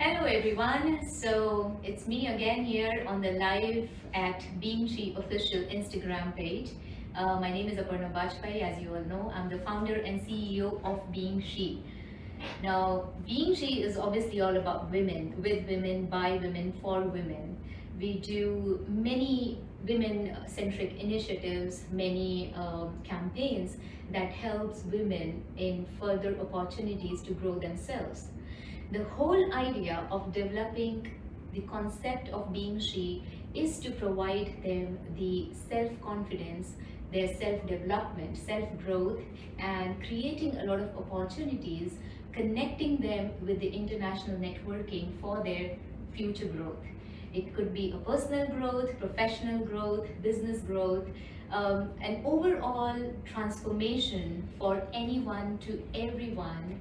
Hello everyone, so it's me again here on the live at Being She official Instagram page. My name is Aparna Bajpai, as you all know. I'm the founder and CEO of Being She. Now, Being She is obviously all about women, with women, by women, for women. We do many women-centric initiatives, many campaigns that helps women in further opportunities to grow themselves. The whole idea of developing the concept of being she is to provide them the self-confidence, their self-development, self-growth, and creating a lot of opportunities, connecting them with the international networking for their future growth. It could be a personal growth, professional growth, business growth, an overall transformation for anyone to everyone,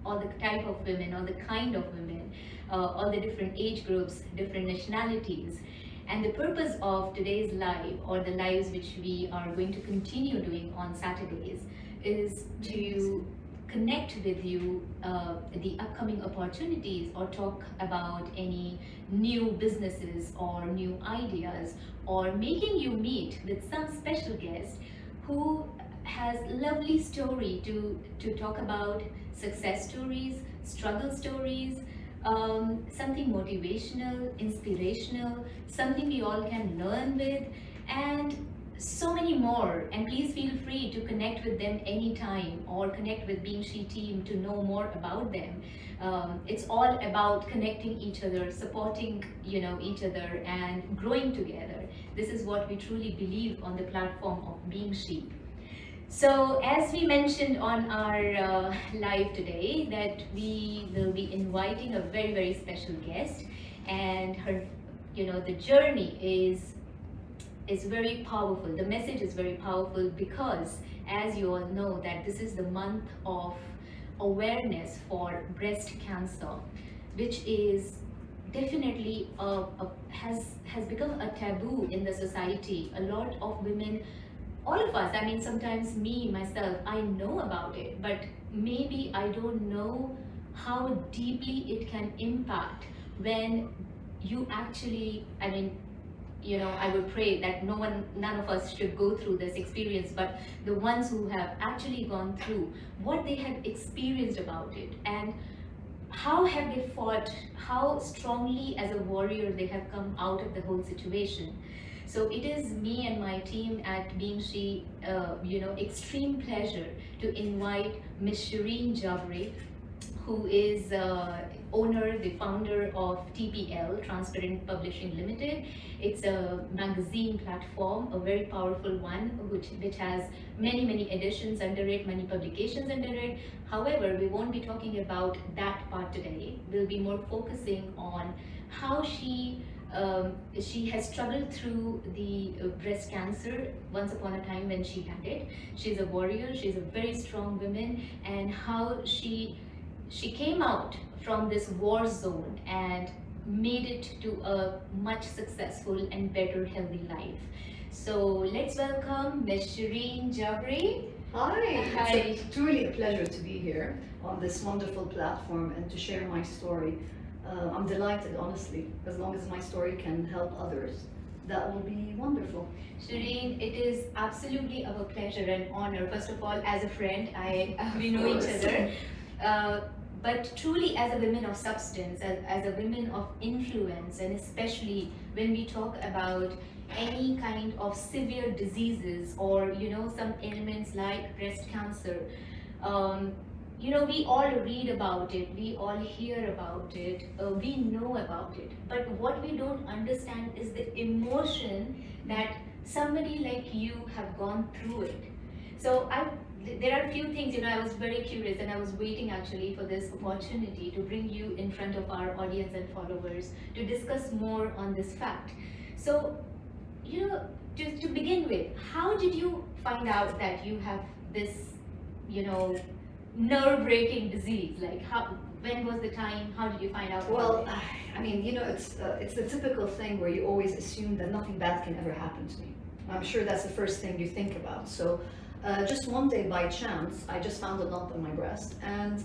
or the type of women, or the kind of women, or the different age groups, different nationalities. And the purpose of today's live, or the lives which we are going to continue doing on Saturdays, is to connect with you the upcoming opportunities, or talk about any new businesses or new ideas, or making you meet with some special guest who has lovely story to talk about, success stories, struggle stories, something motivational, inspirational, something we all can learn with, and so many more. And please feel free to connect with them anytime, or connect with Being She team to know more about them. It's all about connecting each other, supporting each other, and growing together. This is what we truly believe on the platform of Being She. So, as we mentioned on our live today, that we will be inviting a very, very special guest, and her, the journey is very powerful. The message is very powerful because, as you all know, that this is the month of awareness for breast cancer, which is definitely has become a taboo in the society. A lot of women, all of us, I mean, sometimes me myself, I know about it, but maybe I don't know how deeply it can impact when you actually, I mean, I would pray that none of us should go through this experience, but the ones who have actually gone through, what they have experienced about it, and how have they fought, how strongly as a warrior they have come out of the whole situation. So it is me and my team at Being She, extreme pleasure to invite Miss Shireen Jabry, who is owner, the founder of TPL, Transparent Publishing Limited. It's a magazine platform, a very powerful one, which has many editions under it, many publications under it. However, we won't be talking about that part today. We'll be more focusing on how she has struggled through the breast cancer once upon a time when she had it. She's a warrior, she's a very strong woman, and how she came out from this war zone and made it to a much successful and better healthy life. So let's welcome Ms. Shireen Jabry. Hi, Hi. it's truly a pleasure to be here on this wonderful platform and to share my story. I'm delighted, honestly. As long as my story can help others, that will be wonderful. Shireen, it is absolutely our pleasure and honor. First of all, as a friend, we know each course. other. But truly as a woman of substance, as a woman of influence, and especially when we talk about any kind of severe diseases, or some ailments like breast cancer, we all read about it, we all hear about it, we know about it, but what we don't understand is the emotion that somebody like you have gone through it. So there are a few things, I was very curious, and I was waiting actually for this opportunity to bring you in front of our audience and followers to discuss more on this fact. So, to begin with, how did you find out that you have this, nerve-breaking disease? Like, when was the time? How did you find out? Well, I mean, it's the typical thing where you always assume that nothing bad can ever happen to me. I'm sure that's the first thing you think about. So just one day by chance, I just found a lump in my breast, and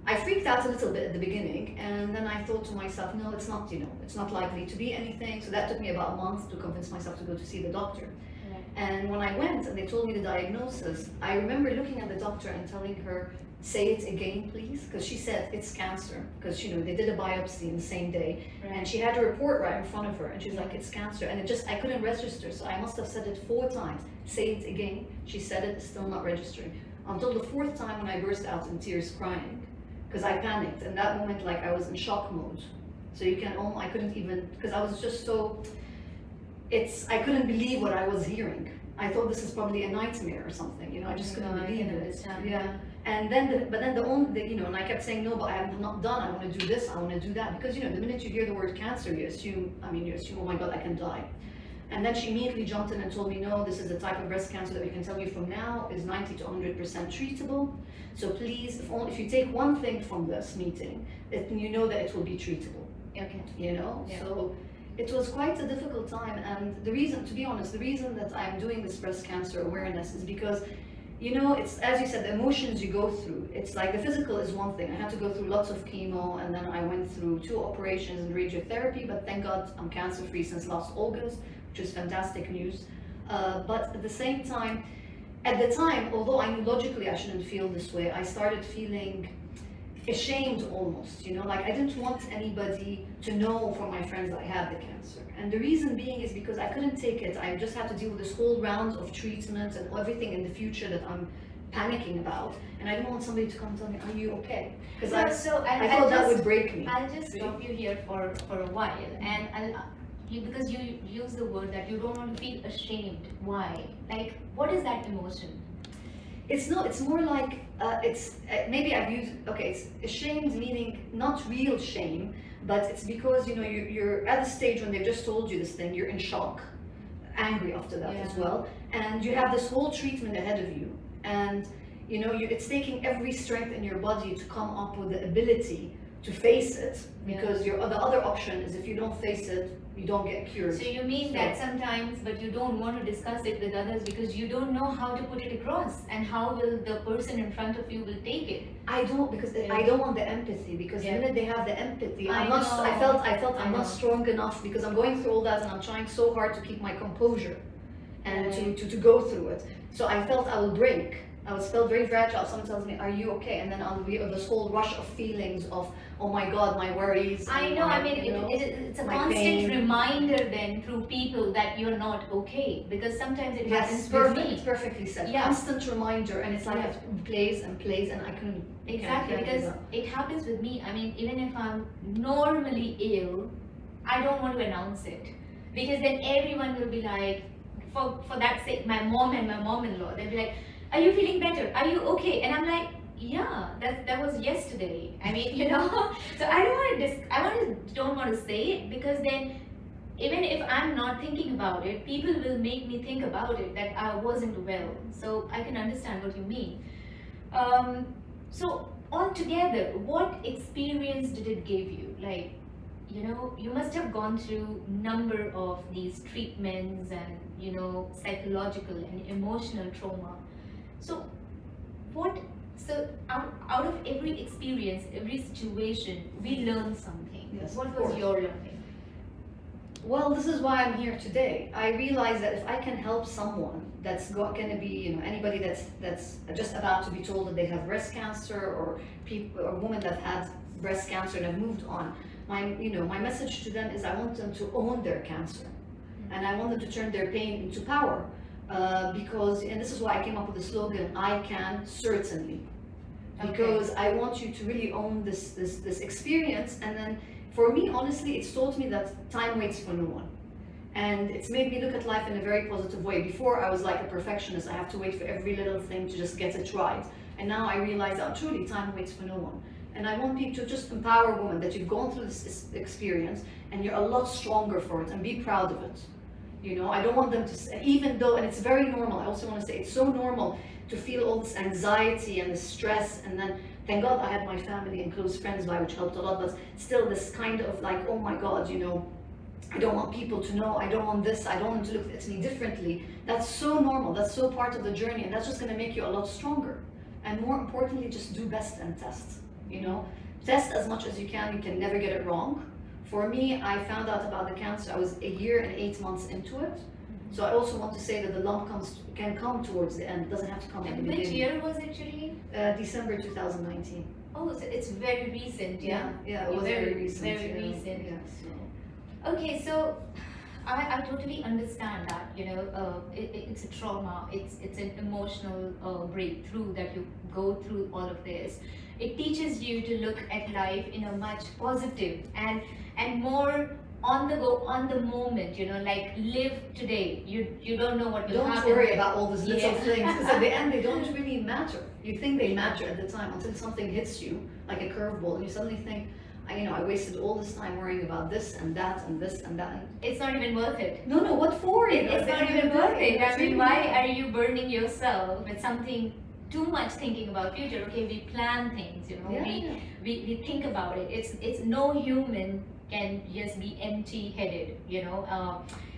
I freaked out a little bit at the beginning, and then I thought to myself, no, it's not, it's not likely to be anything. So that took me about a month to convince myself to go to see the doctor. Right. And when I went and they told me the diagnosis, I remember looking at the doctor and telling her, say it again, please, because she said it's cancer, because they did a biopsy in the same day, Right. and she had a report right in front of her, and she's like, it's cancer, and I couldn't register, so I must have said it 4 times. Say it again. She said it, still not registering. Until the 4th time when I burst out in tears crying, because I panicked, and that moment, like, I was in shock mode. So I couldn't even, because I was just so, I couldn't believe what I was hearing. I thought this is probably a nightmare or something, I just couldn't believe it. Understand. Yeah. And then, but then the only, and I kept saying, no, but I'm not done. I want to do this. I want to do that. Because, the minute you hear the word cancer, you assume, oh my God, I can die. And then she immediately jumped in and told me, no, this is the type of breast cancer that we can tell you from now is 90 to 100% treatable. So please, if you take one thing from this meeting, you know that it will be treatable. Okay. Yeah. So it was quite a difficult time. And the reason, to be honest, the reason that I'm doing this breast cancer awareness is because it's, as you said, the emotions you go through. It's like the physical is one thing. I had to go through lots of chemo, and then I went through 2 operations and radiotherapy, but thank God I'm cancer free since last August, which is fantastic news. But at the same time, at the time, although I knew logically I shouldn't feel this way, I started feeling ashamed almost, like I didn't want anybody to know from my friends that I had the cancer. And the reason being is because I couldn't take it. I just had to deal with this whole round of treatment and everything in the future that I'm panicking about. And I didn't want somebody to come tell me, are you okay? Because I thought that would break me. I'll just stop you here for a while, and because you use the word that you don't want to feel ashamed. Why? Like, what is that emotion? It's more like, maybe I've used, it's ashamed meaning not real shame, but it's because, you're at the stage when they've just told you this thing, you're in shock, angry after that as well, and you have this whole treatment ahead of you, and, it's taking every strength in your body to come up with the ability to face it, because the other option is if you don't face it, you don't get cured. So you mean that sometimes, but you don't want to discuss it with others because you don't know how to put it across, and how will the person in front of you will take it? I don't, because I don't want the empathy, because the minute they have the empathy, I felt I'm not strong enough, because I'm going through all that and I'm trying so hard to keep my composure and to go through it. So I felt I will break. I felt very fragile. Someone tells me, are you okay? And then I'll be this whole rush of feelings of, oh my God, my worries. I know, it's a constant pain. Reminder then through people that you're not okay, because sometimes it happens with perfect, me. it's perfectly said. Yeah. Constant reminder, and it's like it plays and plays, and I couldn't. Exactly, because it happens with me. Even if I'm normally ill, I don't want to announce it, because then everyone will be like, for that sake, my mom and my mom-in-law, they'll be like, are you feeling better? Are you okay? And I'm like, yeah, that was yesterday. So I don't want to say it, because then even if I'm not thinking about it, people will make me think about it, that I wasn't well. So I can understand what you mean. So altogether, what experience did it give you? Like, you must have gone through number of these treatments and, psychological and emotional trauma. So out of every experience, every situation, we learn something. Yes, what of was course. your learning? Well, this is why I'm here today. I realize that if I can help someone that's going to be, anybody that's just about to be told that they have breast cancer, or a woman that had breast cancer and have moved on, my message to them is I want them to own their cancer, and I want them to turn their pain into power. Because, and this is why I came up with the slogan, I can certainly. Because I want you to really own this experience. And then for me, honestly, it's taught me that time waits for no one. And it's made me look at life in a very positive way. Before, I was like a perfectionist. I have to wait for every little thing to just get it right. And now I realize that truly time waits for no one. And I want people to just empower women that you've gone through this experience and you're a lot stronger for it, and be proud of it. I don't want them to, even though, and it's very normal, I also want to say it's so normal to feel all this anxiety and the stress, and then thank God I had my family and close friends by, which helped a lot, but still this kind of like, oh my God, I don't want people to know, I don't want this, I don't want them to look at me differently. That's so normal, that's so part of the journey, and that's just going to make you a lot stronger. And more importantly, just do best and test. you know. Test as much as you can never get it wrong. For me, I found out about the cancer, I was a year and 8 months into it. So I also want to say that the lump can come towards the end, it doesn't have to come at the And which beginning. year was it, Shireen? December 2019. Oh, so it's very recent, yeah? Yeah, it was very recent. Very recent. Yeah, so. Okay, so I totally understand that, it's a trauma, it's an emotional breakthrough that you go through all of this. It teaches you to look at life in a much positive and more on the go, on the moment, like live today. You don't know what will happen. Don't worry about all those little Yeah. things, because at the end they don't really matter. You think they matter at the time until something hits you like a curveball, and you suddenly think, I wasted all this time worrying about this and that and this and that. It's not even worth it. No, what for? It's not even worth it. I mean, why are you burning yourself with something too much, thinking about future? Okay, we plan things, we think about it. It's no human can just be empty-headed,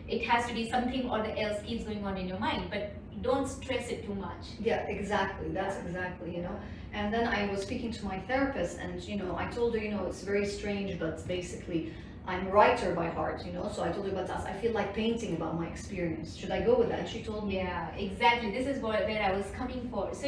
it has to be something or the else keeps going on in your mind, but don't stress it too much. Yeah, exactly. That's exactly. And then I was speaking to my therapist, and I told her, it's very strange, but basically I'm a writer by heart, so I told her, but I feel like painting about my experience. Should I go with that? And she told me, Yeah, exactly. This is where I was coming for. So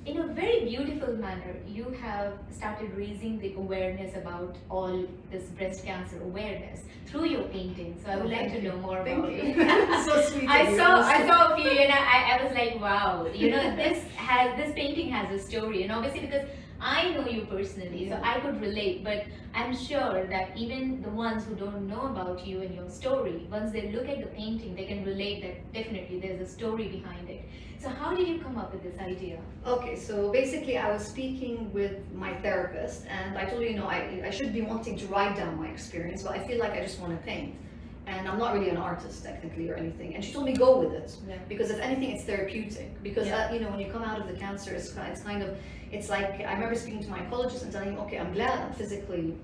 in a very beautiful manner, you have started raising the awareness about all this breast cancer awareness through your painting. So I would like to know more about it. So sweet. I saw a few, and I was like, wow, this painting has a story, and obviously because I know you personally, so I could relate, but I'm sure that even the ones who don't know about you and your story, once they look at the painting, they can relate that definitely there's a story behind it. So how did you come up with this idea? Okay, so basically I was speaking with my therapist, and I told her, I should be wanting to write down my experience, but I feel like I just want to paint. And I'm not really an artist technically or anything. And she told me go with it, because if anything, it's therapeutic. Because when you come out of the cancer, it's like, I remember speaking to my oncologist and telling him, okay, I'm glad I'm physically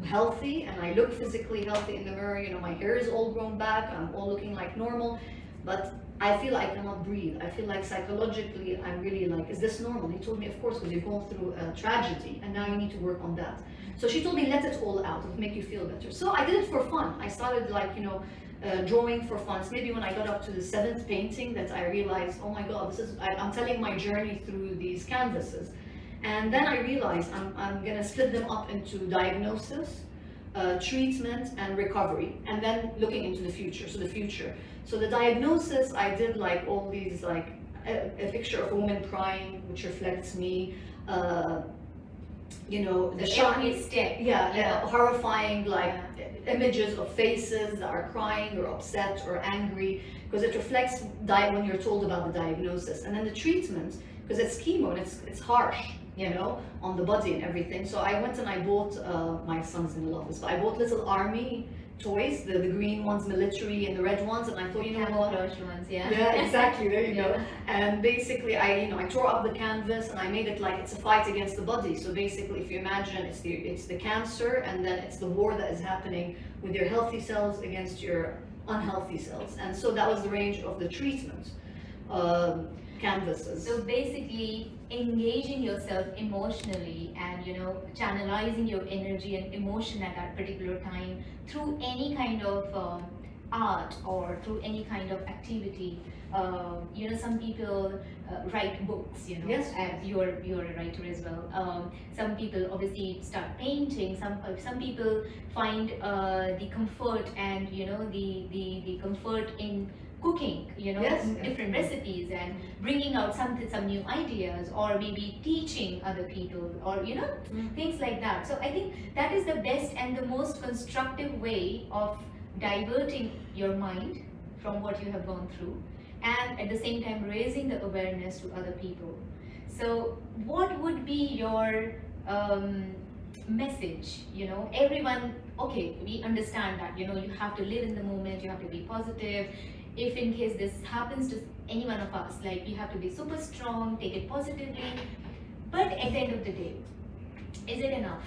healthy and I look physically healthy in the mirror. My hair is all grown back, I'm all looking like normal, but I feel I cannot breathe. I feel like psychologically, I'm really like, is this normal? He told me, of course, because you've gone through a tragedy and now you need to work on that. So she told me, let it all out, it'll make you feel better. So I did it for fun. I started drawing for fun. It's maybe when I got up to the 7th painting that I realized, oh my God, I'm telling my journey through these canvases. And then I realized I'm gonna split them up into diagnosis, treatment, and recovery, and then looking into the future. So the diagnosis, I did like all these, like a picture of a woman crying, which reflects me. The shiny step. Horrifying images of faces that are crying or upset or angry, because it reflects when you're told about the diagnosis. And then the treatment, because it's chemo and it's harsh, on the body and everything. So I went and I bought, my son's in love with this, but I bought little army toys, the green ones, military, and the red ones, and I thought, camouflage ones, yeah, exactly, there you go. And basically I tore up the canvas and I made it like it's a fight against the body. So basically, if you imagine, it's the cancer, and then it's the war that is happening with your healthy cells against your unhealthy cells. And so that was the range of the treatment canvases. So basically, engaging yourself emotionally and channelizing your energy and emotion at that particular time through any kind of art or through any kind of activity. Some people write books, Yes. and you're a writer as well. Some people obviously start painting. Some people find the comfort and the comfort in cooking, Yes. different recipes and bringing out some new ideas, or maybe teaching other people, or things like that. So I think that is the best and the most constructive way of diverting your mind from what you have gone through, and at the same time raising the awareness to other people. So what would be your message? Everyone, okay, we understand that you have to live in the moment, you have to be positive. If in case this happens to any one of us, like, you have to be super strong, take it positively. But at the end of the day, is it enough?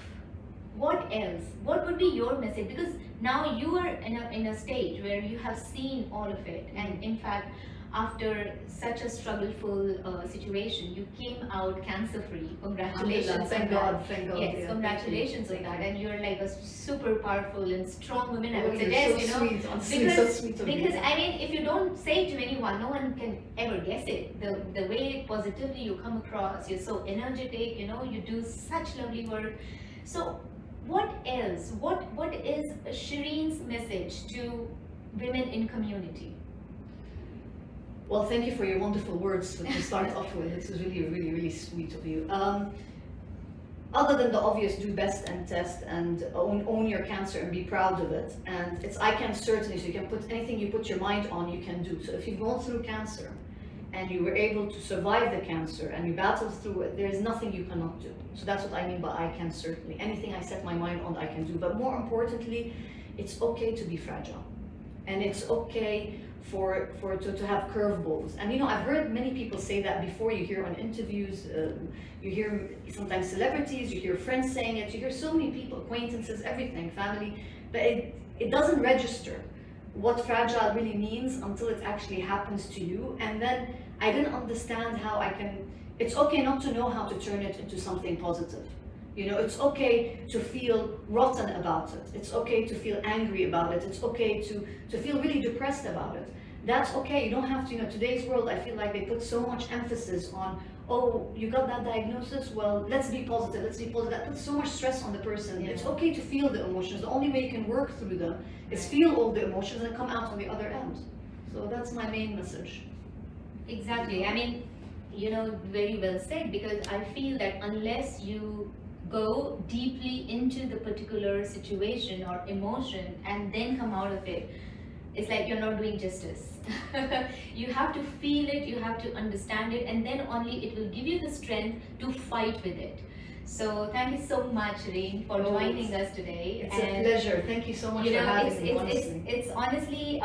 What else? What would be your message? Because now you are in a stage where you have seen all of it, and in fact, after such a struggleful situation, you came out cancer free. Congratulations! Thank on that. God, thank God. Yes, Yeah, congratulations on thank that. you. And you're like a super powerful and strong woman. I Oh, would you're suggest, so you know, sweet, honestly, because so sweet of you. because I mean, if you don't say it to anyone, no one can ever guess it. The way positively you come across, you're so energetic. You know, you do such lovely work. So, what else? What is Shireen's message to women in community? Well, thank you for your wonderful words to start off with. This is really, really, really sweet of you. Other than the obvious, do best and test and own your cancer and be proud of it. And it's I can certainly, so you can put anything you put your mind on, you can do. So if you've gone through cancer and you were able to survive the cancer and you battled through it, there is nothing you cannot do. So that's what I mean by I can certainly. Anything I set my mind on, I can do. But more importantly, it's okay to be fragile. And it's okay to have curveballs. And you know, I've heard many people say that before. You hear on interviews, you hear sometimes celebrities, you hear friends saying it, you hear so many people, acquaintances, everything, family, but it doesn't register what fragile really means until it actually happens to you. And then I didn't understand how I can, it's okay not to know how to turn it into something positive. You know, it's okay to feel rotten about it. It's okay to feel angry about it. It's okay to feel really depressed about it. That's okay. You don't have to, you know, today's world, I feel like they put so much emphasis on, oh, you got that diagnosis? Well, let's be positive. Let's be positive. That puts so much stress on the person. Yeah. It's okay to feel the emotions. The only way you can work through them is feel all the emotions and come out on the other end. So that's my main message. Exactly. I mean, you know, very well said, because I feel that unless you go deeply into the particular situation or emotion and then come out of it, it's like you're not doing justice. You have to feel it, you have to understand it, and then only it will give you the strength to fight with it. So thank you so much, Shireen, for joining us today. It's a pleasure. Thank you so much for having me. It's honestly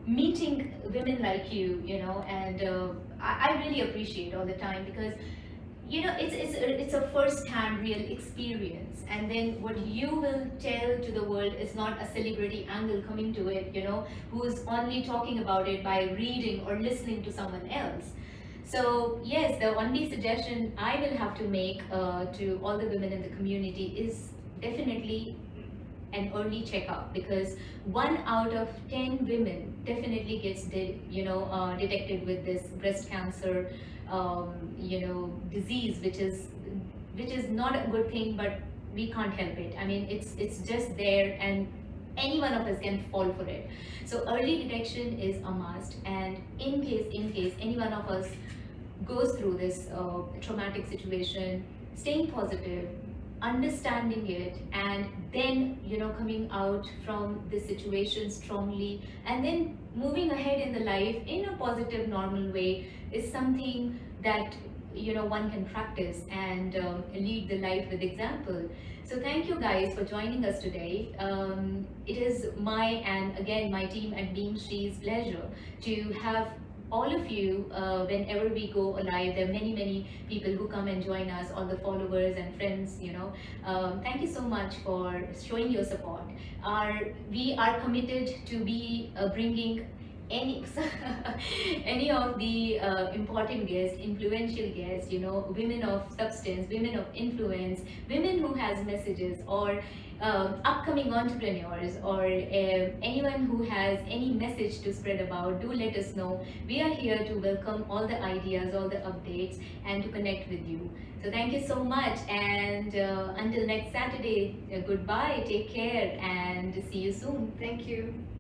meeting women like you know, and I really appreciate all the time, because you know, it's a first-hand real experience, and then what you will tell to the world is not a celebrity angle coming to it, you know, who's only talking about it by reading or listening to someone else. So yes, the only suggestion I will have to make to all the women in the community is definitely an early checkup, because 1 out of 10 women definitely gets detected with this breast cancer disease, which is not a good thing, but we can't help it. I mean, it's just there, and any one of us can fall for it. So early detection is a must, and in case any one of us goes through this traumatic situation, staying positive, understanding it, and then coming out from the situation strongly, and then moving ahead in the life in a positive normal way is something that one can practice and lead the life with example. So thank you guys for joining us today. It is my and again my team at Being She's pleasure to have all of you whenever we go live. There are many people who come and join us, all the followers and friends. Thank you so much for showing your support. We are committed to be bringing any any of the important guests, influential guests, women of substance, women of influence, women who has messages, or upcoming entrepreneurs, or anyone who has any message to spread about. Do let us know. We are here to welcome all the ideas, all the updates, and to connect with you. So thank you so much, and until next Saturday, goodbye, take care, and see you soon. Thank you.